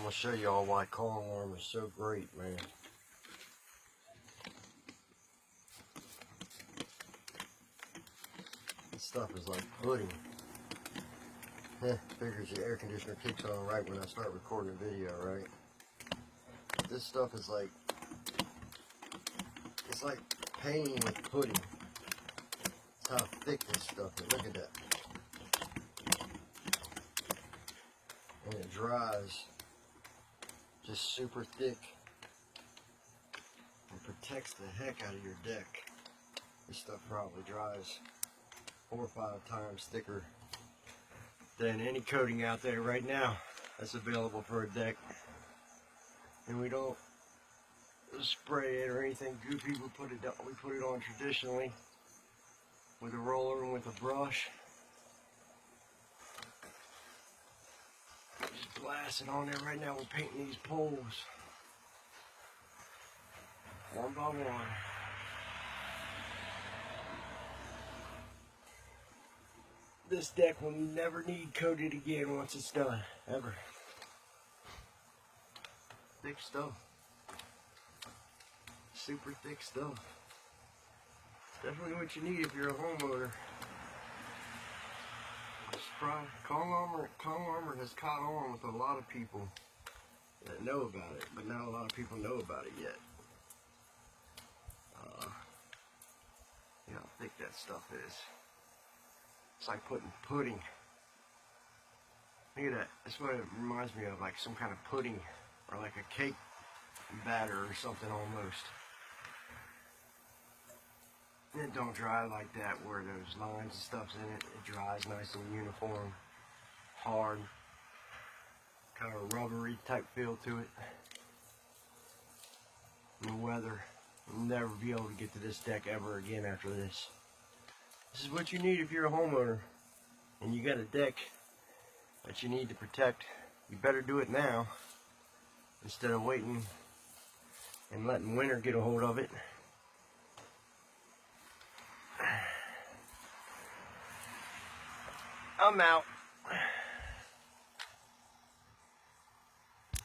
gonna show y'all why calling arm is so great, man. This stuff is like pudding. Figures the air conditioner kicks on right when I start recording a video, right? This stuff is like, it's like painting with pudding. That's how thick this stuff is. Look at that. And it dries just super thick and protects the heck out of your deck. This stuff probably dries 4 or 5 times thicker than any coating out there right now that's available for a deck. And we don't spray it or anything goofy. We put it on traditionally with a roller and with a brush. Just blast it on there. Right now we're painting these poles one by one. This deck will never need coated again once it's done, ever. Thick stuff. Super thick stuff. It's definitely what you need if you're a homeowner. Calm armor has caught on with a lot of people that know about it, but not a lot of people know about it yet. You know how thick that stuff is. It's like putting pudding. Look at that. That's what it reminds me of, like some kind of pudding or like a cake batter or something almost. And it don't dry like that where those lines and stuff's in it. It dries nice and uniform, hard, kind of a rubbery type feel to it. And the weather, you'll never be able to get to this deck ever again after this. This is what you need if you're a homeowner and you got a deck that you need to protect. You better do it now instead of waiting and letting winter get a hold of it. I'm out.